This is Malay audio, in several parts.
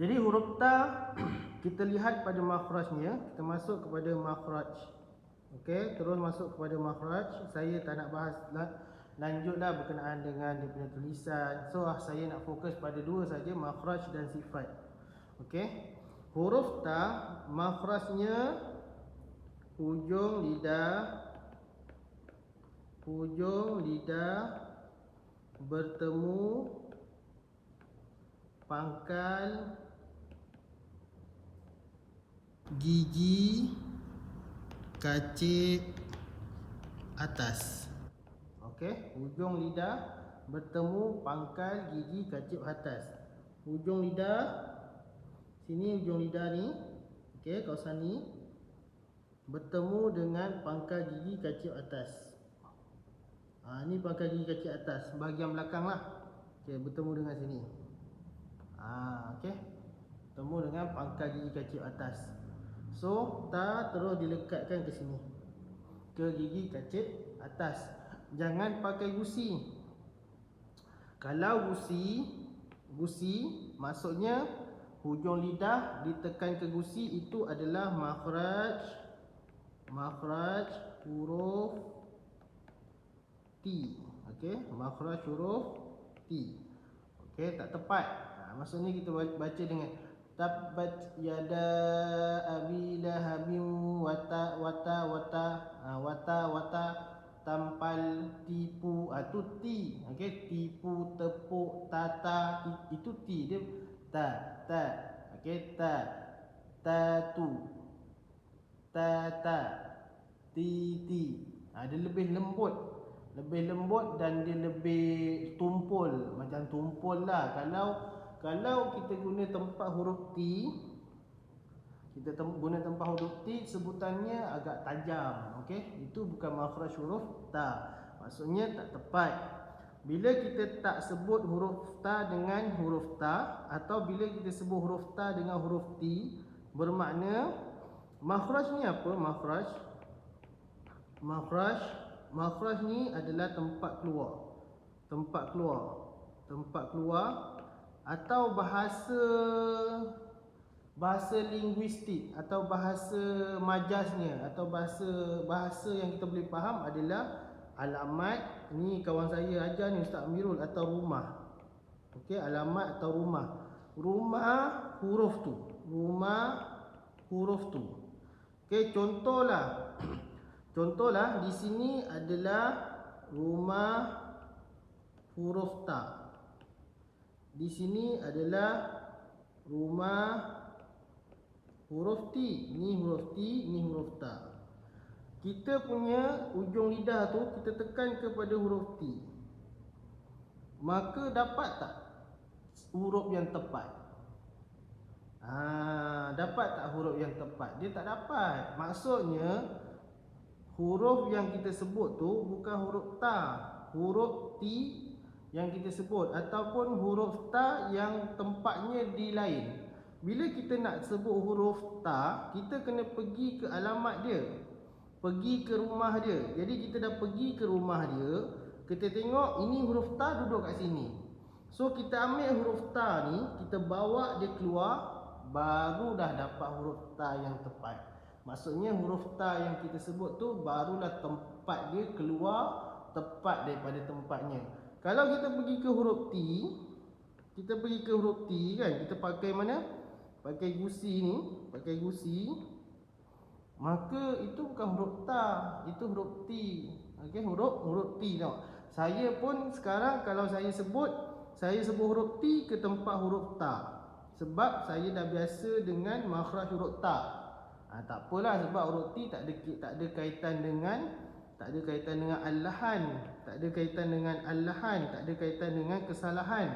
Jadi huruf ta kita lihat pada makhrajnya, kita masuk kepada makhraj. Okey, terus masuk kepada makhraj. Saya tak nak bahas lanjutlah berkenaan dengan dia punya tulisan. So saya nak fokus pada dua saja, makhraj dan sifat. Okey. Huruf ta makhrajnya hujung lidah bertemu pangkal gigi kacip atas. Okey, hujung lidah bertemu pangkal gigi kacip atas. Hujung lidah sini, hujung lidah ni, okey, kawasan ni bertemu dengan pangkal gigi kacip atas. Ni pangkal gigi kacip atas, bahagian belakang lah. Okey, bertemu dengan sini. Okey, bertemu dengan pangkal gigi kacip atas. So ta terus dilekatkan ke sini, ke gigi kacip atas. Jangan pakai gusi. Kalau gusi maksudnya hujung lidah ditekan ke gusi, itu adalah makhraj huruf T. Okey, makhraj huruf T. Okey, tak tepat. Maksudnya kita baca dengan tabbat yada abi lahabin wata tampal tipu, tu T. Okey, tipu, tepuk, tata, itu T dia. Ta. Okey, tatu, tata, ti. Dia lebih lembut dan dia lebih tumpul, macam tumpul lah. Kalau kita guna tempat huruf T, sebutannya agak tajam. Okey, itu bukan makhraj huruf ta. Maksudnya tak tepat. Bila kita tak sebut huruf ta dengan huruf ta, atau bila kita sebut huruf ta dengan huruf T, bermakna makhraj ni apa? Makhraj ni adalah tempat keluar, atau bahasa linguistik, atau bahasa majaznya, atau bahasa yang kita boleh faham adalah alamat. Ni kawan saya ajar ni, Ustaz Amirul, atau rumah. Okey, alamat atau rumah. Rumah huruf tu. Okey, contohlah di sini adalah rumah huruf ta. Di sini adalah rumah huruf T. Ni huruf T, ni huruf ta. Kita punya ujung lidah tu kita tekan kepada huruf T, maka dapat tak huruf yang tepat? Dapat tak huruf yang tepat? Dia tak dapat. Maksudnya huruf yang kita sebut tu bukan huruf ta, huruf T yang kita sebut, ataupun huruf ta yang tempatnya di lain. Bila kita nak sebut huruf ta, kita kena pergi ke alamat dia, pergi ke rumah dia. Jadi kita dah pergi ke rumah dia, kita tengok ini huruf ta duduk kat sini. So kita ambil huruf ta ni, kita bawa dia keluar, baru dah dapat huruf ta yang tepat. Maksudnya huruf ta yang kita sebut tu barulah tempat dia keluar tepat daripada tempatnya. Kalau kita pergi ke huruf T, kan, kita pakai mana? Pakai gusi ni, maka itu bukan huruf ta, itu huruf T. Okey, huruf T tau. Saya pun sekarang kalau saya sebut huruf T ke tempat huruf ta, sebab saya dah biasa dengan makhraj huruf ta. Tak apalah, sebab huruf T tak ada kaitan dengan al-lahan, tak ada kaitan dengan kesalahan.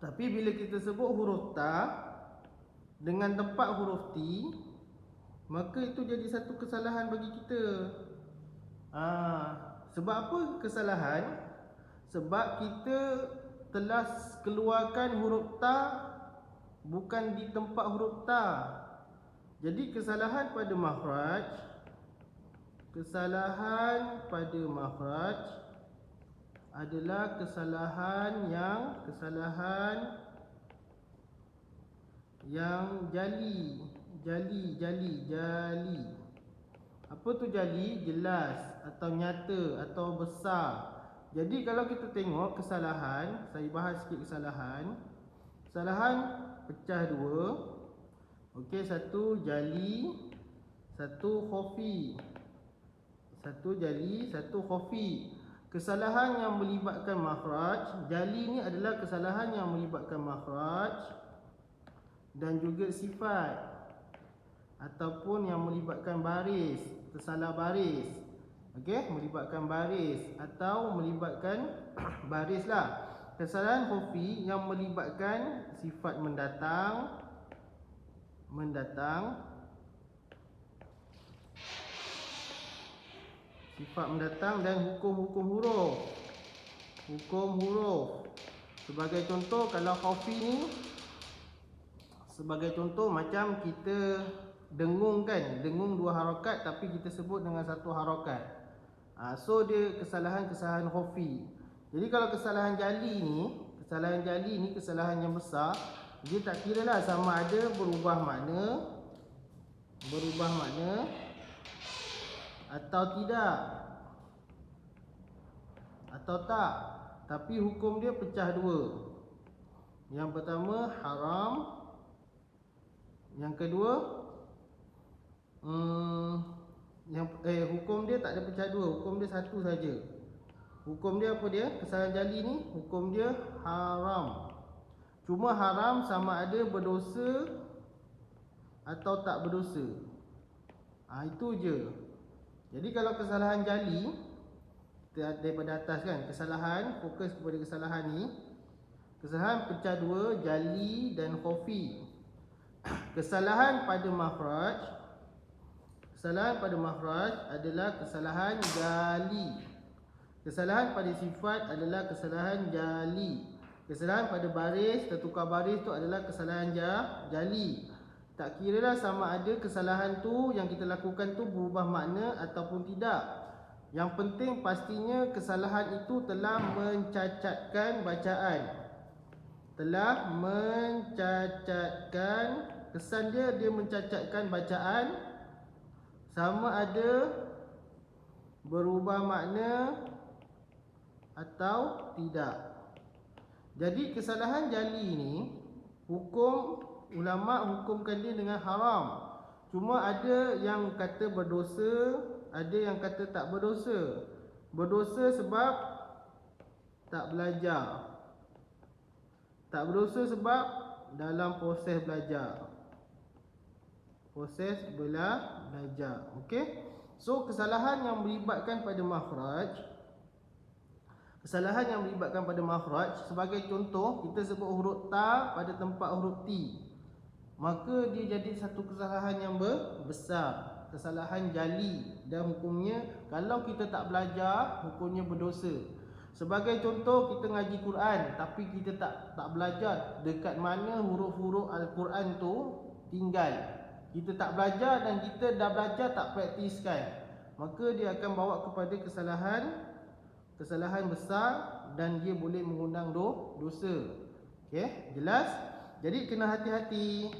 Tapi bila kita sebut huruf ta dengan tempat huruf T, maka itu jadi satu kesalahan bagi kita. Sebab apa kesalahan? Sebab kita telah keluarkan huruf ta bukan di tempat huruf ta. Jadi kesalahan pada makhraj adalah kesalahan yang jali. Jali. Apa tu jali? Jelas atau nyata atau besar. Jadi kalau kita tengok kesalahan, saya bahas sikit kesalahan. Kesalahan pecah dua. Okey, satu jali, satu khafi. Satu jali, satu khafi. Kesalahan yang melibatkan makhraj, jali ni adalah kesalahan yang melibatkan makhraj dan juga sifat, ataupun yang melibatkan baris, tersalah baris. Okey, melibatkan baris atau melibatkan baris lah. Kesalahan khafi yang melibatkan sifat mendatang, sifat mendatang dan hukum-hukum huruf. Hukum huruf. Sebagai contoh, kalau khafi ni, sebagai contoh macam kita dengung kan, dengung dua harakat tapi kita sebut dengan satu harakat. So dia kesalahan-kesalahan khafi. Jadi kalau kesalahan jali ni kesalahan yang besar. Dia tak kira lah sama ada berubah makna atau tidak, atau tak, tapi hukum dia pecah dua. Yang pertama haram, yang kedua hukum dia tak ada pecah dua, hukum dia satu saja. Hukum dia apa dia? Kesalahan jali ni hukum dia haram. Cuma haram sama ada berdosa atau tak berdosa. Itu je. Jadi kalau kesalahan jali, daripada atas kan, kesalahan, fokus kepada kesalahan ni. Kesalahan pecah dua, jali dan khafi. Kesalahan pada makhraj, adalah kesalahan jali. Kesalahan pada sifat adalah kesalahan jali. Kesalahan pada baris, tertukar baris tu adalah kesalahan jali. Tak kiralah sama ada kesalahan tu yang kita lakukan tu berubah makna ataupun tidak. Yang penting pastinya kesalahan itu telah mencacatkan bacaan. Kesan dia mencacatkan bacaan, sama ada berubah makna atau tidak. Jadi kesalahan jali ni ulama hukumkan dia dengan haram. Cuma ada yang kata berdosa, ada yang kata tak berdosa. Berdosa sebab tak belajar, tak berdosa sebab dalam proses belajar. Okey. So kesalahan yang melibatkan pada makhraj, sebagai contoh kita sebut huruf ta pada tempat huruf ti, maka dia jadi satu kesalahan yang besar, kesalahan jali, dan hukumnya kalau kita tak belajar hukumnya berdosa. Sebagai contoh, kita ngaji Quran tapi kita tak belajar dekat mana huruf-huruf Al-Quran tu tinggal. Kita tak belajar dan kita dah belajar tak praktiskan, maka dia akan bawa kepada kesalahan besar dan dia boleh mengundang dosa. Okey, jelas? Jadi kena hati-hati.